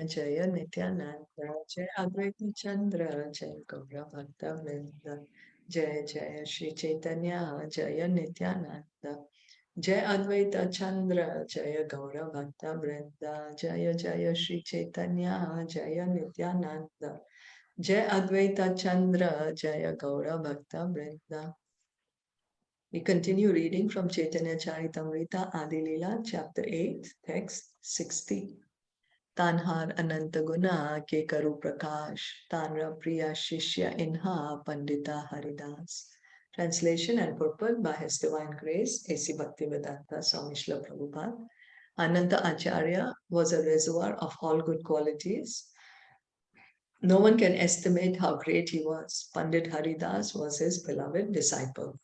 Jaya Nityananda, Jaya Advaita Chandra, Jaya Gaura Bhakta Vrinda, Jaya Jaya Shri Chaitanya, Jaya Nityananda, Jaya Advaita Chandra, Jaya Gaura Bhakta Vrinda, Jaya Jaya Shri Chaitanya, Jaya Nityananda, Jaya Advaita Chandra, Jaya Gaura Bhakta Vrinda. We continue reading from Caitaniya Caritamta, Adi Leela, chapter 8, text 60. Tanhar Ananta Guna ke Karu Prakash, Tanra Priya Shishya Inha Pandita Haridas. Translation and purport by His Divine Grace, A.C. Bhaktivedanta Swami Srila Prabhupada. Ananta Acharya was a reservoir of all good qualities. No one can estimate how great he was. Pandit Haridas was his beloved disciple.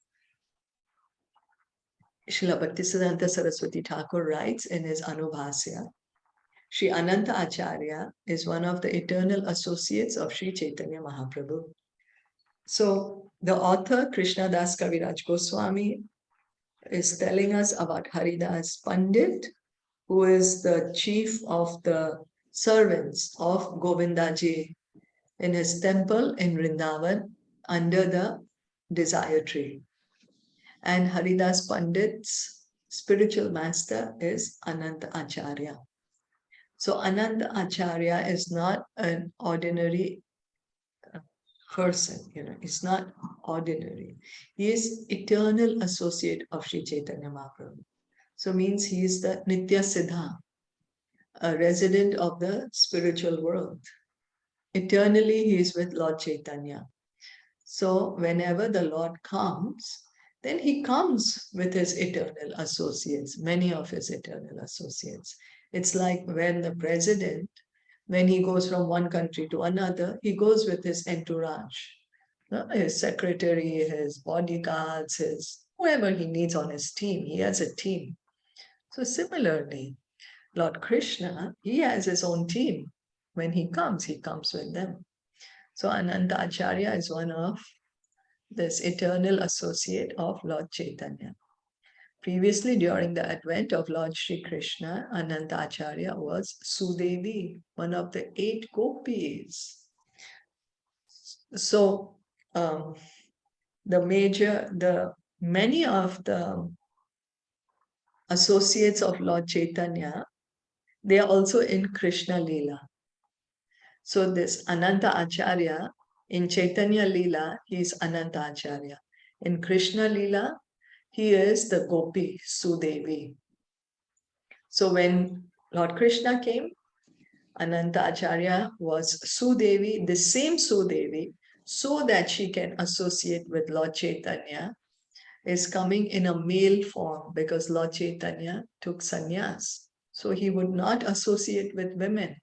Srila Bhaktisiddhanta Saraswati Thakur writes in his Anubhasya, Sri Ananta Acharya is one of the eternal associates of Sri Chaitanya Mahaprabhu. So the author Krishna Das Kaviraj Goswami is telling us about Haridas Pandit, who is the chief of the servants of Govindaji in his temple in Vrindavan under the desire tree. And Haridas Pandit's spiritual master is Ananta Acharya. So Ananta Acharya is not an ordinary person, he's not ordinary. He is eternal associate of Sri Chaitanya Mahaprabhu. So means he is the Nitya Siddha, a resident of the spiritual world. Eternally he is with Lord Chaitanya. So whenever the Lord comes, then he comes with his eternal associates, many of his eternal associates. It's like when the president, when he goes from one country to another, he goes with his entourage, his secretary, his bodyguards, his whoever he needs on his team. He has a team. So similarly, Lord Krishna, he has his own team. When he comes with them. So Ananta Acharya is one of this eternal associate of Lord Chaitanya. Previously, during the advent of Lord Sri Krishna, Ananta Acharya was Sudevi, one of the 8 gopis. So, many of the associates of Lord Chaitanya, they are also in Krishna Leela. So this Ananta Acharya, in Chaitanya Leela, he is Ananta Acharya. In Krishna Leela, he is the Gopi, Sudevi. So when Lord Krishna came, Ananta Acharya was Sudevi, the same Sudevi, so that she can associate with Lord Chaitanya, is coming in a male form because Lord Chaitanya took sannyas. So he would not associate with women.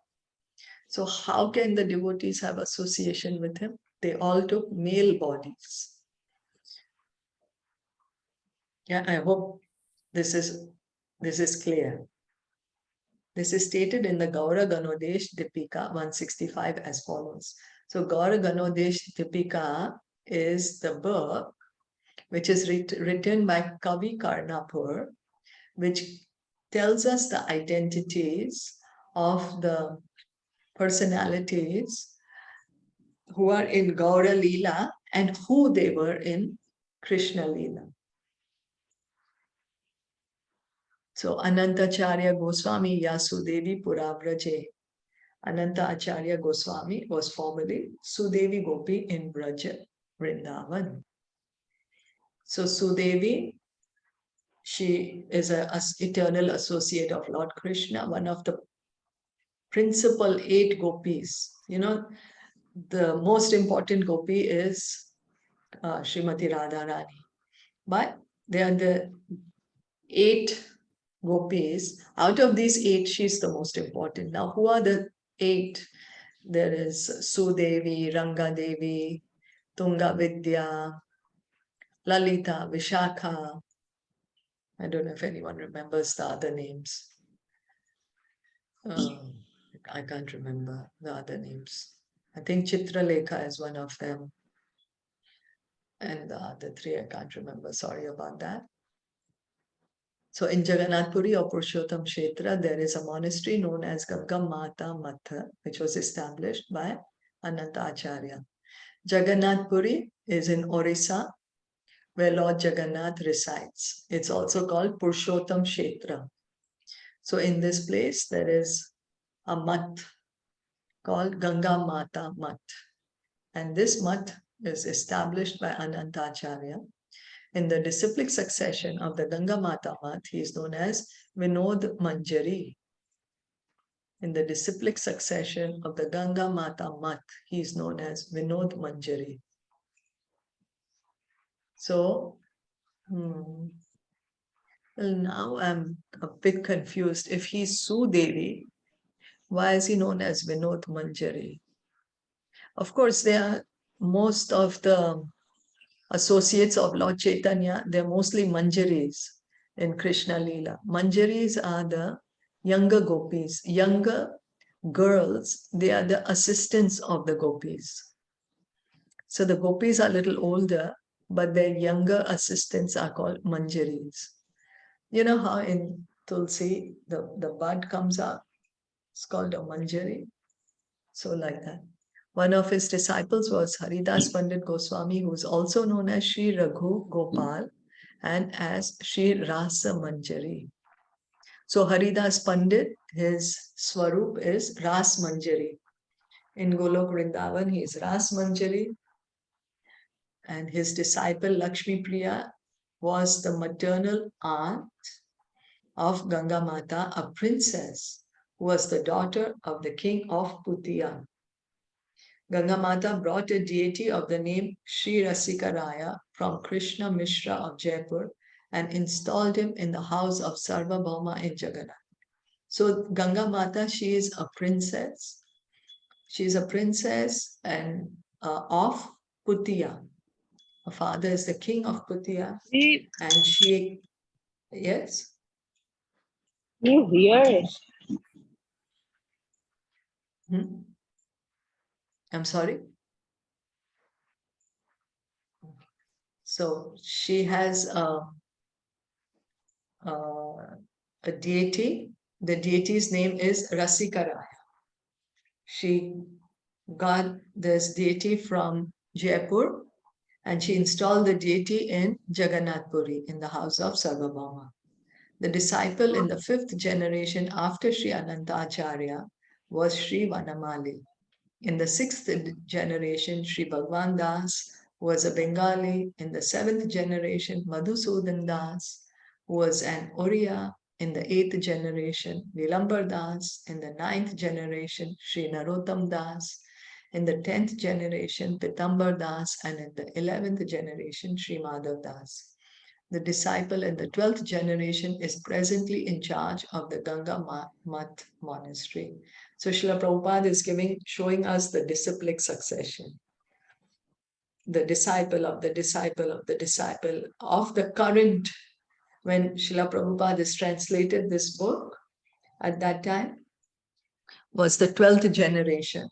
So how can the devotees have association with him? They all took male bodies. Yeah, I hope this is clear. This is stated in the Gaura Ganodesh Dipika 165 as follows. So Gaura Ganodesh Dipika is the book which is written by Kavi Karnapur, which tells us the identities of the personalities who are in Gaura Leela and who they were in Krishna Leela. So Anantacharya Goswami Yasudevi Puravraje. Ananta Acharya Goswami was formerly Sudevi Gopi in Braja, Vrindavan. So Sudevi, she is an eternal associate of Lord Krishna, one of the principal 8 gopis. The most important gopi is Srimati Radharani. But they are the 8 gopis. Out of these 8, she's the most important. Now, who are the 8? There is Sudevi, Rangadevi, Tunga Vidya, Lalita, Vishakha. I don't know if anyone remembers the other names. I can't remember the other names. I think Chitralekha is one of them. And the other 3, I can't remember. Sorry about that. So in Jagannath Puri or Purushottam Kshetra, there is a monastery known as Ganga Mata Matha, which was established by Ananta Acharya. Jagannath Puri is in Orissa, where Lord Jagannath resides. It's also called Purushottam Kshetra. So in this place, there is a mat called Ganga Mata Mat. And this mat is established by Ananta Acharya. In the disciplic succession of the Ganga Mata Mat, he is known as Vinod Manjari. In the disciplic succession of the Ganga Mata Mat, he is known as Vinod Manjari. So, well, now I'm a bit confused. If he's Sudevi, why is he known as Vinod Manjari? Of course, they are most of the associates of Lord Chaitanya, they're mostly Manjaris in Krishna Leela. Manjaris are the younger gopis, younger girls, they are the assistants of the gopis. So the gopis are a little older, but their younger assistants are called Manjaris. You know how in Tulsi, the bud comes out, it's called a Manjari. So like that. One of his disciples was Haridas Pandit Goswami, who is also known as Sri Raghu Gopal and as Sri Rasa Manjari. So Haridas Pandit, his swarup is Ras Manjari. In Golok Vrindavan, he is Ras Manjari. And his disciple Lakshmi Priya was the maternal aunt of Ganga Mata, a princess who was the daughter of the king of Putia. Ganga Mata brought a deity of the name Sri Rasikaraya from Krishna Mishra of Jaipur and installed him in the house of Sarvabhauma in Jagannath. So Ganga Mata, she is a princess. She is a princess and of Putia. Her father is the king of Putia, and she, yes? You hear? I'm sorry? So she has a deity. The deity's name is Rasikaraya. She got this deity from Jaipur and she installed the deity in Jagannath Puri in the house of Sarvabhauma. The disciple in the 5th generation after Sri Ananta Acharya was Sri Vanamali. In the 6th generation, Sri Bhagwan Das was a Bengali. In the 7th generation, Madhusudan Das was an Oriya. In the 8th generation, Nilambar Das. In the 9th generation, Sri Narottam Das. In the 10th generation, Pitambar Das. And in the 11th generation, Sri Madhav Das. The disciple in the 12th generation is presently in charge of the Ganga Mat monastery. So Srila Prabhupada is showing us the disciplic succession. The disciple of the disciple of the disciple of the current. When Srila Prabhupada is translated this book, at that time, was the 12th generation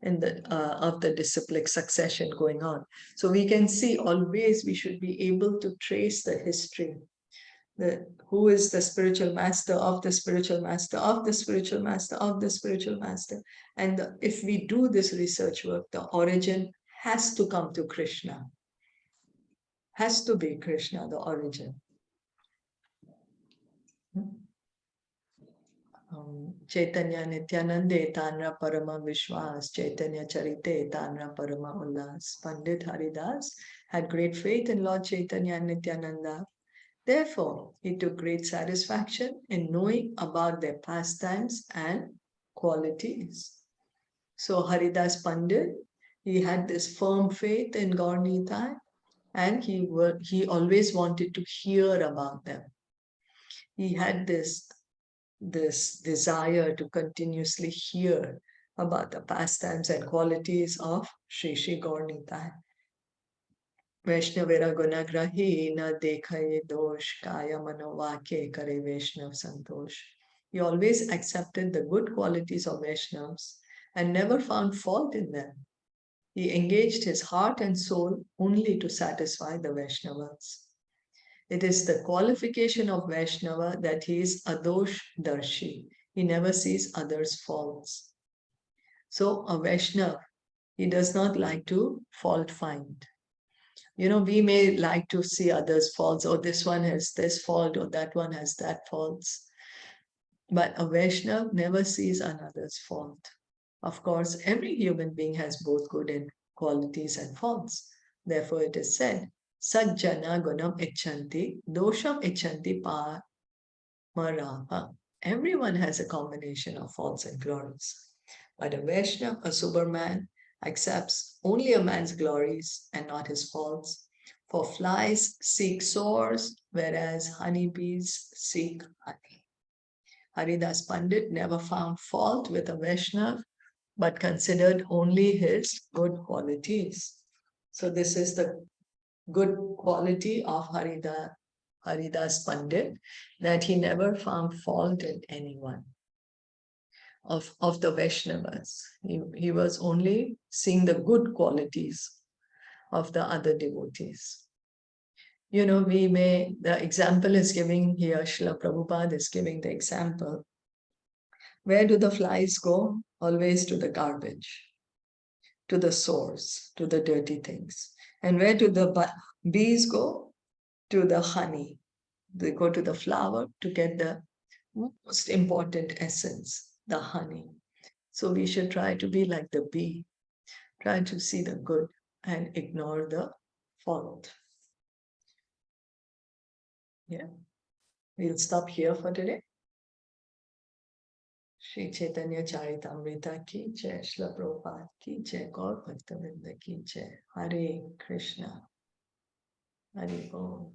of the disciplic succession going on. So we can see always we should be able to trace the history. Who is the spiritual master of the spiritual master of the spiritual master of the spiritual master. And if we do this research work, the origin has to come to Krishna. Has to be Krishna, the origin. Caitanya Nityanande Tanra Parama Vishwas, Caitanya Charite Tanra Parama Ullas. Pandit Haridas had great faith in Lord Chaitanya and Nityananda. Therefore, he took great satisfaction in knowing about their pastimes and qualities. So Haridas Pandit, he had this firm faith in Gaur Nitai, and he always wanted to hear about them. He had this desire to continuously hear about the pastimes and qualities of Sri Sri Gaur Nitai. Vaishnavera gunagrahi na dekhaye dosh kaya manovake kare Vaishnav santosh. He always accepted the good qualities of Vaishnavas and never found fault in them. He engaged his heart and soul only to satisfy the Vaishnavas. It is the qualification of Vaishnava that he is adosh darshi. He never sees others' faults. So a Vaishnava, he does not like to fault find. We may like to see others' faults, or this one has this fault, or that one has that faults. But a Vaishnava never sees another's fault. Of course, every human being has both good and qualities and faults. Therefore, it is said, Sajjana gunam ichanti, dosham ichanti paramaha. Everyone has a combination of faults and glories. But a Vaishnava, a sober man, accepts only a man's glories and not his faults. For flies seek sores, whereas honeybees seek honey. Haridas Pandit never found fault with a Vaishnava, but considered only his good qualities. So this is the good quality of Haridas Pandit, that he never found fault in anyone of the Vaishnavas. He was only seeing the good qualities of the other devotees. The example is giving here, Srila Prabhupada is giving the example. Where do the flies go? Always to the garbage, to the source, to the dirty things. And where do the bees go? To the honey. They go to the flower to get the most important essence, the honey. So we should try to be like the bee, try to see the good and ignore the fault. Yeah, we'll stop here for today. Shri Caitanya Caritamta ki jai, Shri Prabhupada ki jai, Gaur Bhaktavinda ki jai. Hare Krishna. Hare Om.